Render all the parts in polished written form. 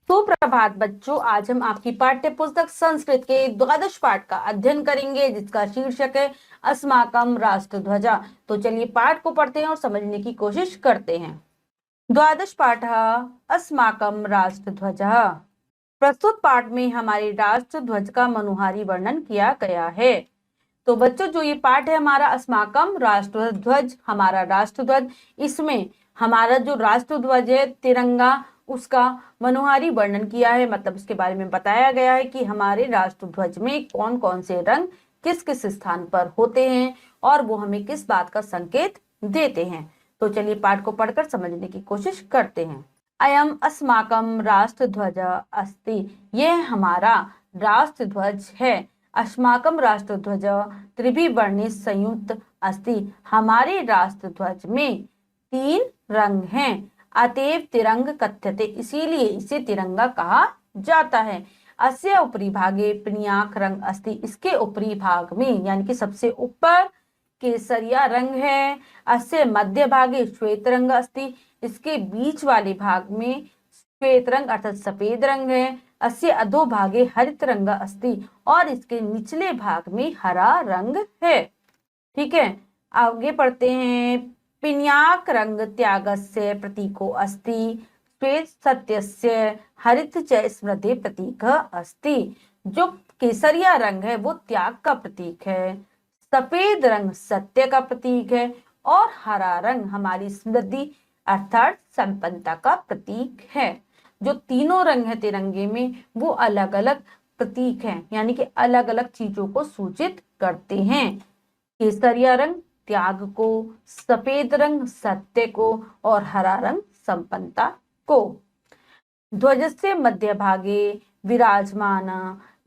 सुप्रभात बच्चों, आज हम आपकी पाठ्य पुस्तक संस्कृत के द्वादश पाठ का अध्ययन करेंगे, जिसका शीर्षक है अस्माकम राष्ट्रध्वजा। तो चलिए पाठ को पढ़ते हैं और समझने की कोशिश करते हैं। द्वादश पाठ अस्माकम राष्ट्रध्वजा। प्रस्तुत पाठ में हमारे राष्ट्र ध्वज का मनोहारी वर्णन किया गया है। तो बच्चों, जो ये पाठ है हमारा अस्माकम राष्ट्र ध्वज, हमारा राष्ट्र ध्वज, इसमें हमारा जो राष्ट्र ध्वज है तिरंगा, उसका मनोहारी वर्णन किया है। मतलब इसके बारे में बताया गया है कि हमारे राष्ट्र ध्वज में कौन कौन से रंग किस किस स्थान पर होते हैं और वो हमें किस बात का संकेत देते हैं। तो चलिए पाठ को पढ़कर समझने की कोशिश करते हैं। अयम अस्माकम राष्ट्र ध्वज अस्ति, यह हमारा राष्ट्र ध्वज है। अस्माकम राष्ट्र ध्वज त्रिभिवर्णित संयुक्त अस्ति, हमारे राष्ट्र ध्वज में 3 रंग हैं। अतएव तिरंग कथ्यते, इसीलिए इसे तिरंगा कहा जाता है। अस्य ऊपरी भागे पिनाक रंग अस्ति, इसके ऊपरी भाग में यानी कि सबसे ऊपर केसरिया रंग है। अस्य मध्य भागे श्वेत रंग अस्ति, इसके बीच वाले भाग में श्वेत रंग अर्थात सफेद रंग है। अस्य अधो भागे हरित रंग अस्ति, और इसके निचले भाग में हरा रंग है। ठीक है, आगे पढ़ते हैं। पिनाक रंग त्यागस्य प्रतीको अस्ति, श्वेत सत्यस्य, हरित च स्मृति प्रतीक अस्ति। जो केसरिया रंग है वो त्याग का प्रतीक है, सफेद रंग सत्य का प्रतीक है, और हरा रंग हमारी स्मृति अर्थात संपन्नता का प्रतीक है। जो तीनों रंग है तिरंगे में वो अलग अलग प्रतीक हैं, यानी कि अलग अलग चीजों को सूचित करते हैं। केसरिया रंग त्याग को, सफेद रंग सत्य को, और हरा रंग संपन्नता को। ध्वजस्य मध्य भागे विराजमान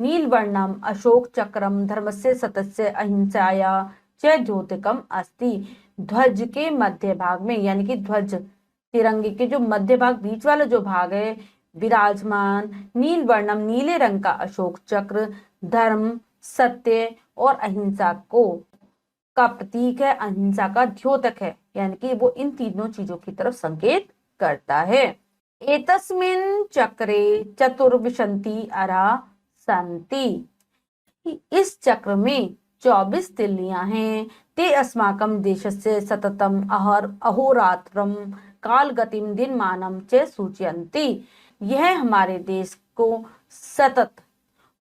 नीलवर्णम अशोक चक्रम धर्मस्य सतस्य अहिंसाया च द्योतकम अस्ति। ध्वज के मध्य भाग में यानी कि ध्वज तिरंगे के जो मध्य भाग बीच वाला जो भाग है, विराजमान नीलवर्णम नीले रंग का अशोक चक्र धर्म सत्य और अहिंसा को का प्रतीक है, अहिंसा का द्योतक है, यानी कि वो इन तीनों चीजों की तरफ संकेत करता है। एतस्मिन् चक्रे चतुर्विंशति अरा सन्ति, इस चक्र में 24 तिल्लियां हैं। ते अस्माकं देशस्य सततम अहोरात्रम काल गतिम दिनमानम च सूचयन्ति, यह हमारे देश को सतत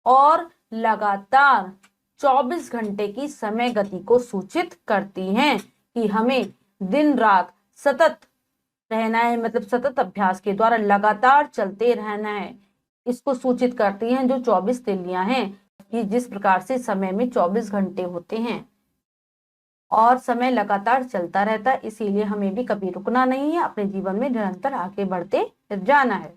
और लगातार 24 घंटे की समय गति को सूचित करती हैं कि हमें दिन रात सतत रहना है, मतलब सतत अभ्यास के द्वारा लगातार चलते रहना है। इसको सूचित करती हैं जो 24 तिल्लियां हैं, कि जिस प्रकार से समय में 24 घंटे होते हैं और समय लगातार चलता रहता है, इसीलिए हमें भी कभी रुकना नहीं है, अपने जीवन में निरंतर आगे बढ़ते जाना है।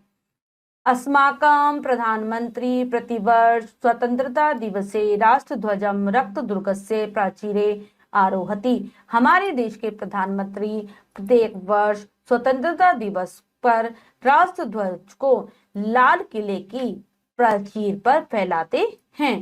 अस्माकं प्रधानमंत्री प्रतिवर्ष स्वतंत्रता दिवसे राष्ट्रध्वजं रक्तदुर्गस्य प्राचीरे आरोहति, हमारे देश के प्रधानमंत्री प्रत्येक वर्ष स्वतंत्रता दिवस पर राष्ट्रध्वज को लाल किले की प्राचीर पर फैलाते हैं।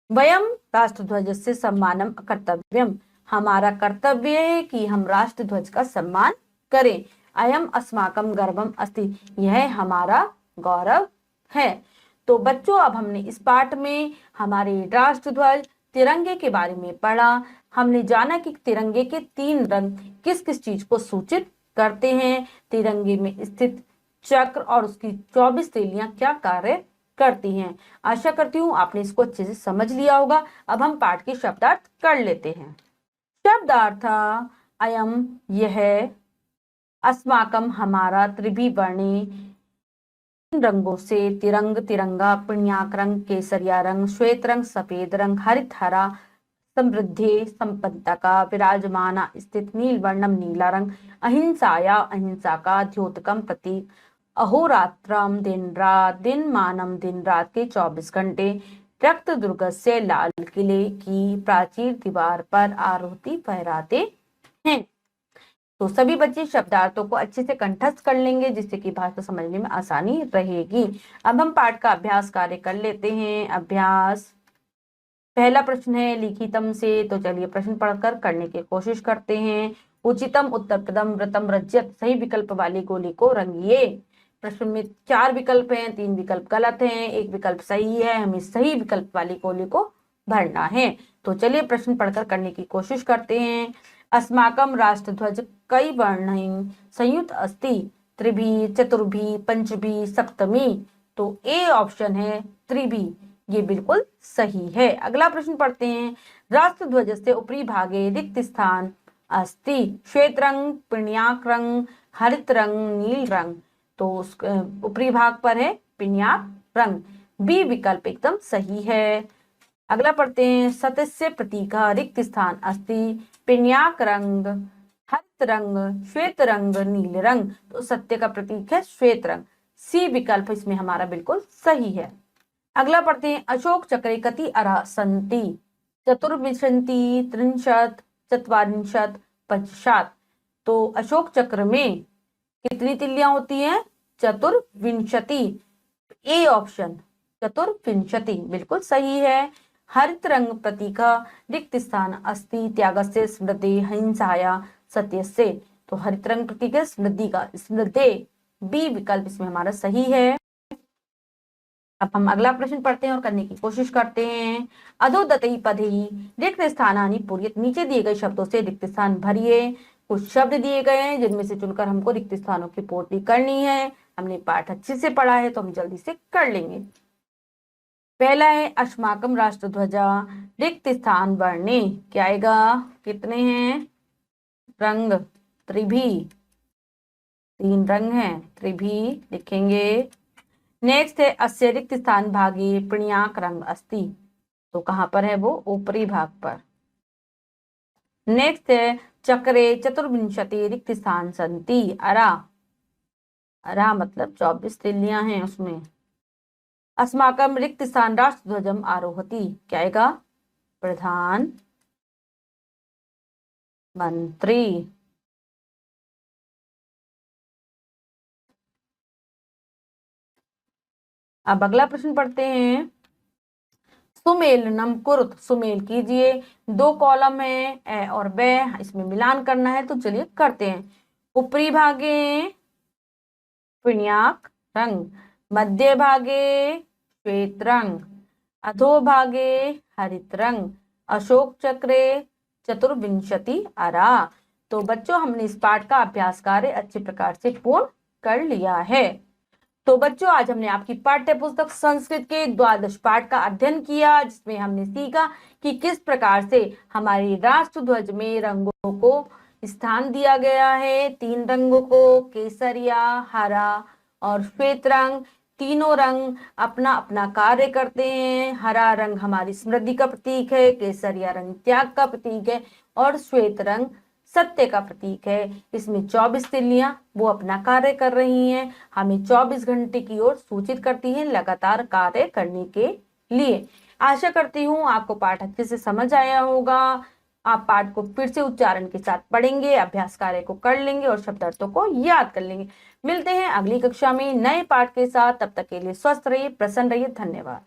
वयम राष्ट्रध्वजस्य सम्मानम कर्तव्यम, हमारा कर्तव्य है कि हम राष्ट्रध्वज का सम्मान करें। अयम अस्माकम गर्वम अस्ति, यह हमारा गौरव है। तो बच्चों, अब हमने इस पाठ में हमारे राष्ट्रध्वज तिरंगे के बारे में पढ़ा। हमने जाना कि तिरंगे के 3 रंग किस किस चीज को सूचित करते हैं। तिरंगे में स्थित चक्र और उसकी 24 तीलियां क्या कार्य करती हैं। आशा करती हूँ आपने इसको अच्छे से समझ लिया होगा। अब हम पाठ के शब्दार्थ कर लेते हैं। शब्दार्थ अयम, यह, अस्माकम हमारा, त्रिभिवर्णी रंगों से तिरंग तिरंगा, पिनाक रंग केसरिया रंग, श्वेत रंग सफेद रंग, हरित हरा समृद्धि संपन्नता का, विराजमान स्थित नीलवर्णम नीला रंग, अहिंसाया अहिंसा का द्योतकम प्रतीक, अहोरात्रम दिन रात, दिनमानम दिन रात के 24 घंटे, रक्त दुर्ग से लाल किले की प्राचीर दीवार पर आरोहति फहराते हैं। तो सभी बच्चे शब्दार्थों को अच्छे से कंठस्थ कर लेंगे, जिससे कि भाषा समझने में आसानी रहेगी। अब हम पाठ का अभ्यास कार्य कर लेते हैं। अभ्यास, पहला प्रश्न है लिखितम से, तो चलिए प्रश्न पढ़कर करने की कोशिश करते हैं। उचितम उत्तर प्रदम व्रतम रज्यत, सही विकल्प वाली गोली को रंगिए। प्रश्न में 4 विकल्प हैं, 3 विकल्प गलत हैं, 1 विकल्प सही है। हमें सही विकल्प वाली कोली को भरना है। तो चलिए प्रश्न पढ़कर करने की कोशिश करते हैं। अस्माकम राष्ट्रध्वज कई वर्णैः संयुक्त अस्ति, त्रिभी, चतुर्भी, पंचभी, सप्तमी। तो ए ऑप्शन है त्रिभी, ये बिल्कुल सही है। अगला प्रश्न पढ़ते हैं। राष्ट्रध्वज से ऊपरी भागे रिक्त स्थान अस्ति, श्वेत रंग, पिण्याक रंग, हरित रंग, नील रंग। तो ऊपरी भाग पर है पिण्याक रंग, बी विकल्प एकदम सही है। अगला पढ़ते हैं। सतस्य प्रतीक रिक्त स्थान अस्ति, पिण्याक रंग, हरित रंग, श्वेत रंग, नील रंग। तो सत्य का प्रतीक है श्वेत रंग, सी विकल्प इसमें हमारा बिल्कुल सही है। अगला पढ़ते हैं। अशोक चक्रे कति अरः सन्ति, चतुर्विंशति, त्रिंशत्, चत्वारिंशत्, पंचाशत्। तो अशोक चक्र में कितनी तिल्लियां होती हैं? चतुर्विंशति, ए ऑप्शन चतुर्विंशति बिल्कुल सही है। हरित रंग प्रतीक रिक्त स्थान अस्ति, त्यागस्य, स्मृति, हिंसाया, सत्यस्य। तो हरित रंग प्रतीक है स्मृति का, स्मृते, बी विकल्प इसमें हमारा सही है। अब हम अगला प्रश्न पढ़ते हैं और करने की कोशिश करते हैं। अधोदतई पदई रिक्त स्थानानि पूर्यत, नीचे दिए गए शब्दों से रिक्त स्थान भरिए। कुछ शब्द दिए गए हैं जिनमें से चुनकर हमको रिक्त स्थानों की पूर्ति करनी है। हमने पाठ अच्छे से पढ़ा है तो हम जल्दी से कर लेंगे। पहला है अस्माकम राष्ट्रध्वजा रिक्त स्थान वर्णे, क्या आएगा? कितने हैं रंग? त्रिभी, 3 रंग हैं, त्रिभी लिखेंगे। नेक्स्ट है अस्य रिक्त स्थान भागे पिण्याक रंग अस्ति, तो कहां पर है वो? ऊपरी भाग पर। नेक्स्ट है चक्रे चतुर्विंशति रिक्त स्थान संति, अरा, अरा मतलब 24 तिल्लियां हैं उसमें। अस्माकम रिक्त स्थान राष्ट्रध्वजम आरोहति, क्या आएगा? प्रधान मंत्री। अब अगला प्रश्न पढ़ते हैं। सुमेलनम कुरुत, सुमेल कीजिए। 2 कॉलम है, ए और बे, इसमें मिलान करना है तो चलिए करते हैं। ऊपरी भागे पिण्याक रंग, मध्य भागे श्वेत रंग, अधोभागे हरित रंग, अशोक चक्रे चतुर्विंशति अरा। तो बच्चों हमने इस पाठ का अभ्यास कार्य अच्छे प्रकार से पूर्ण कर लिया है। तो बच्चों आज हमने आपकी पाठ्य पुस्तक संस्कृत के द्वादश पाठ का अध्ययन किया, जिसमें हमने सीखा कि किस प्रकार से हमारे राष्ट्र ध्वज में रंगों को स्थान दिया गया है। 3 रंगों को, केसरिया, हरा और श्वेत रंग, तीनों रंग अपना अपना कार्य करते हैं। हरा रंग हमारी समृद्धि का प्रतीक है, केसरिया रंग त्याग का प्रतीक है और श्वेत रंग सत्य का प्रतीक है। इसमें 24 तिल्लियां वो अपना कार्य कर रही हैं, हमें 24 घंटे की ओर सूचित करती हैं लगातार कार्य करने के लिए। आशा करती हूँ आपको पाठ अच्छे से समझ आया होगा। आप पाठ को फिर से उच्चारण के साथ पढ़ेंगे, अभ्यास कार्य को कर लेंगे और शब्दार्थों को याद कर लेंगे। मिलते हैं अगली कक्षा में नए पाठ के साथ, तब तक के लिए स्वस्थ रहिए, प्रसन्न रहिए, धन्यवाद।